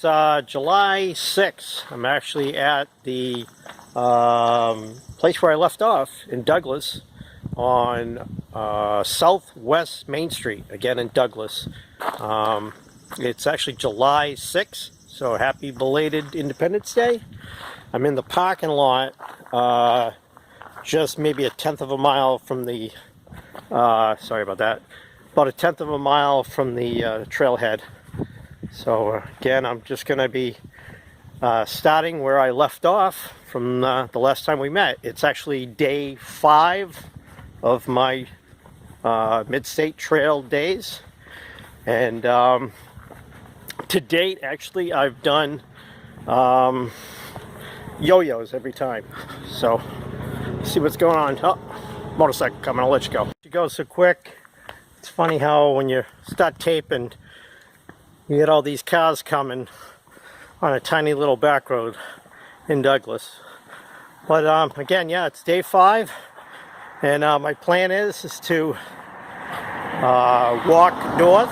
July 6th. I'm actually at the place where I left off in Douglas on Southwest Main Street, again in Douglas. It's actually July 6th, so happy belated Independence Day. I'm in the parking lot, just maybe a tenth of a mile from the, sorry about that, about a tenth of a mile from the trailhead. So again, I'm just going to be starting where I left off from the last time we met. It's actually day 5 of my Midstate Trail days. And to date, actually, I've done yo-yos every time. So, see what's going on. Oh, motorcycle coming, I'll let you go. It goes so quick. It's funny how when you start taping, you get all these cars coming on a tiny little back road in Douglas. But again, yeah, it's day 5, and my plan is to walk north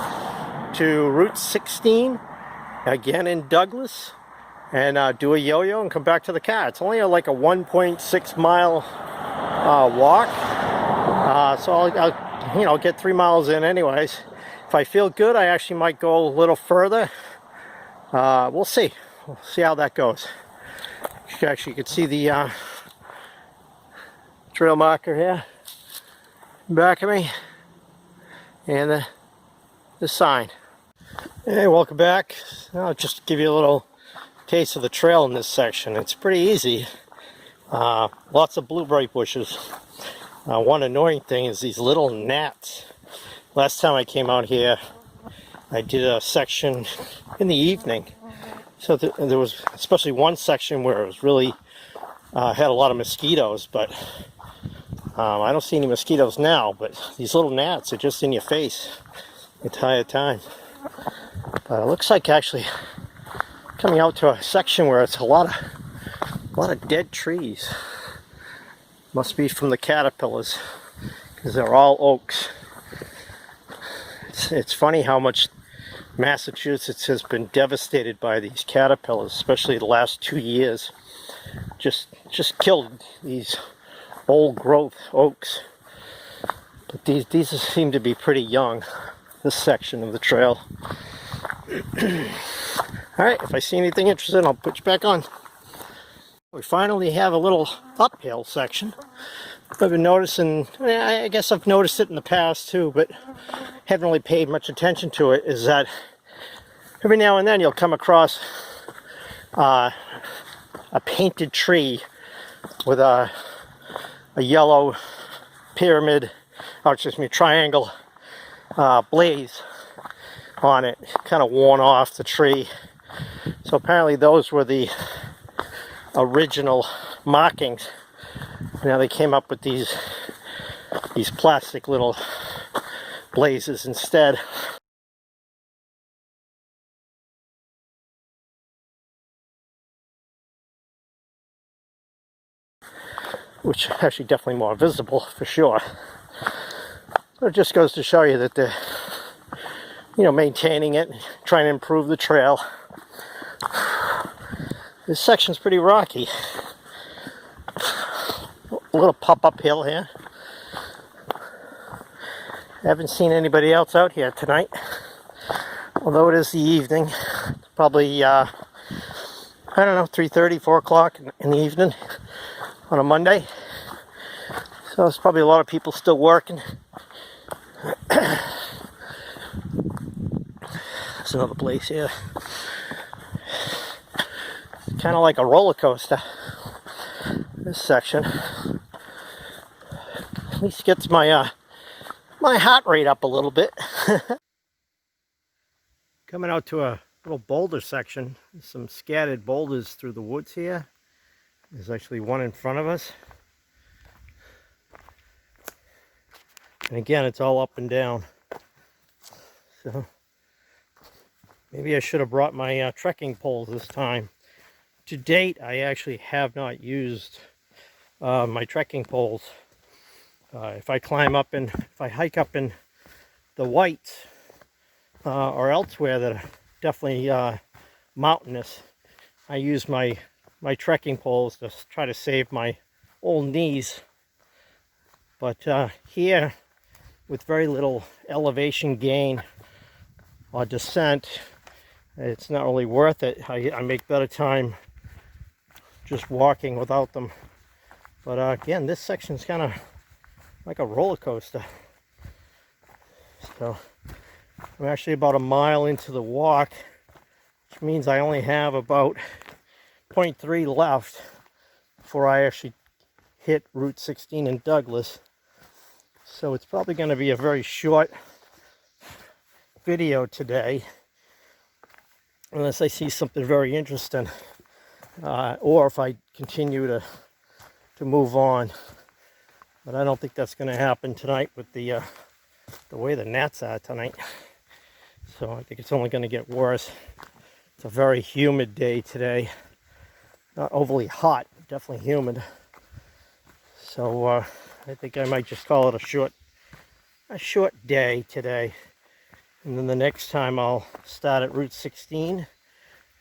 to Route 16 again in Douglas and do a yo-yo and come back to the car. It's only like a 1.6 mile walk, so I'll get 3 miles in anyways. If I feel good, I actually might go a little further. We'll see. We'll see how that goes. Actually, you can see the trail marker here back of me and the sign. Hey, welcome back. I'll just give you a little taste of the trail in this section. It's pretty easy. Lots of blueberry bushes. One annoying thing is these little gnats. Last time I came out here, I did a section in the evening. So there was especially one section where it was really had a lot of mosquitoes, but I don't see any mosquitoes now. But these little gnats are just in your face the entire time. But it looks like actually coming out to a section where it's a lot of dead trees. Must be from the caterpillars, because they're all oaks. It's funny how much Massachusetts has been devastated by these caterpillars, especially the last 2 years. Just killed these old growth oaks. But these seem to be pretty young, this section of the trail. Alright, if I see anything interesting, I'll put you back on. We finally have a little uphill section. I've been noticing, I guess I've noticed it in the past too, but haven't really paid much attention to it, is that every now and then you'll come across a painted tree with a yellow pyramid, or excuse me, triangle blaze on it, kind of worn off the tree. So apparently those were the original markings. Now they came up with these plastic little blazes instead. Which are actually definitely more visible for sure. But it just goes to show you that they're, maintaining it, trying to improve the trail. This section's pretty rocky. A little pop-up hill here. Haven't seen anybody else out here tonight. Although it is the evening. It's probably, I don't know, 3:30, 4 o'clock in the evening on a Monday. So there's probably a lot of people still working. There's another place here. It's kind of like a roller coaster, this section. At least gets my my heart rate up a little bit. Coming out to a little boulder section. There's some scattered boulders through the woods here. There's actually one in front of us. And again, it's all up and down. So maybe I should have brought my trekking poles this time. To date, I actually have not used my trekking poles. If I climb up and if I hike up in the Whites or elsewhere that are definitely mountainous. I use my trekking poles to try to save my old knees. But here, with very little elevation gain or descent, it's not really worth it. I make better time just walking without them. But again, this section's kind of like a roller coaster. So I'm actually about a mile into the walk, which means I only have about 0.3 left before I actually hit Route 16 in Douglas. So it's probably going to be a very short video today, unless I see something very interesting, or if I continue to move on. But I don't think that's going to happen tonight with the way the gnats are tonight. So I think it's only going to get worse. It's a very humid day today. Not overly hot, definitely humid. So I think I might just call it a short day today. And then the next time I'll start at Route 16,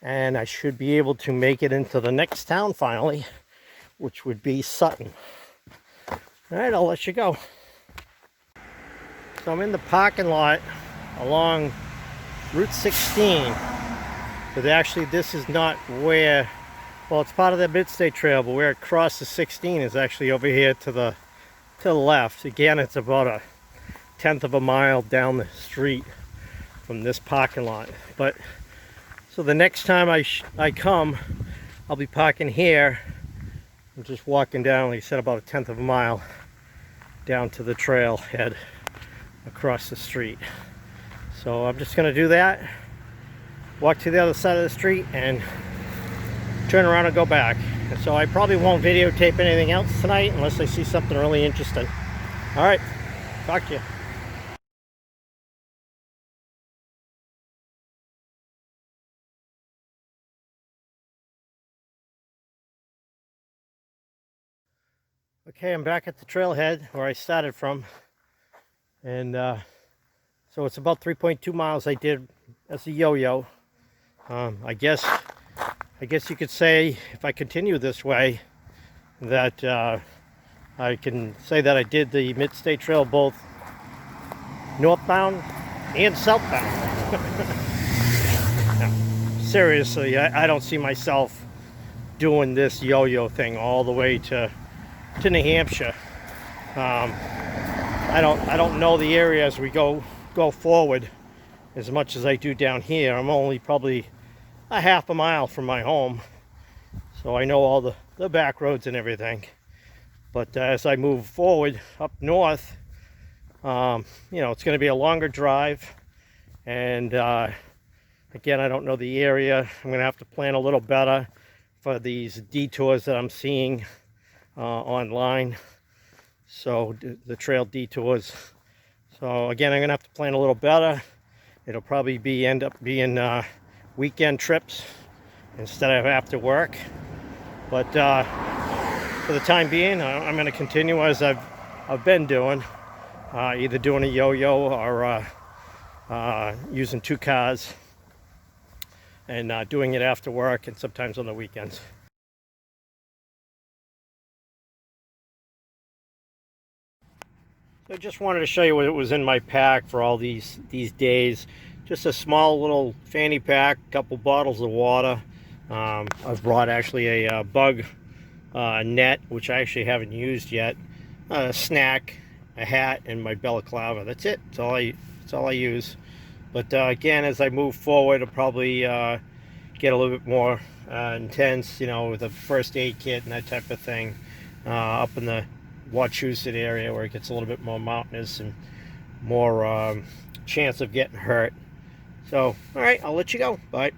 and I should be able to make it into the next town finally, which would be Sutton. All right, I'll let you go. So I'm in the parking lot along Route 16, but actually this is not where, well, it's part of the Midstate Trail, but where it crosses 16 is actually over here to the left. Again, it's about a 1/10 of a mile down the street from this parking lot. But so the next time I come, I'll be parking here. I'm just walking down, like I said, about a 1/10 of a mile down to the trailhead across the street. So I'm just going to do that, walk to the other side of the street, and turn around and go back. And so I probably won't videotape anything else tonight unless I see something really interesting. All right, talk to you. Okay, I'm back at the trailhead where I started from, and so it's about 3.2 miles I did as a yo-yo. I guess you could say, if I continue this way, that I can say that I did the Midstate Trail both northbound and southbound. No, seriously, I don't see myself doing this yo-yo thing all the way to New Hampshire. I don't know the area as we go forward as much as I do down here. I'm only probably a 1/2 mile from my home, so I know all the back roads and everything. But as I move forward up north, you know, it's going to be a longer drive, and again, I don't know the area. I'm going to have to plan a little better for these detours that I'm seeing online. So the trail detours. So again, I'm gonna have to plan a little better. It'll probably end up being weekend trips instead of after work. But for the time being, I'm gonna continue as I've been doing, either doing a yo-yo or using 2 cars, and doing it after work and sometimes on the weekends. I just wanted to show you what was in my pack for all these days. Just a small little fanny pack, a couple bottles of water. I've brought actually a bug net, which I actually haven't used yet. A snack, a hat, and my balaclava. That's it. That's all I use. But again, as I move forward, I'll probably get a little bit more intense, you know, with a first aid kit and that type of thing, up in the Massachusetts area where it gets a little bit more mountainous and more chance of getting hurt. So, all right, I'll let you go. Bye.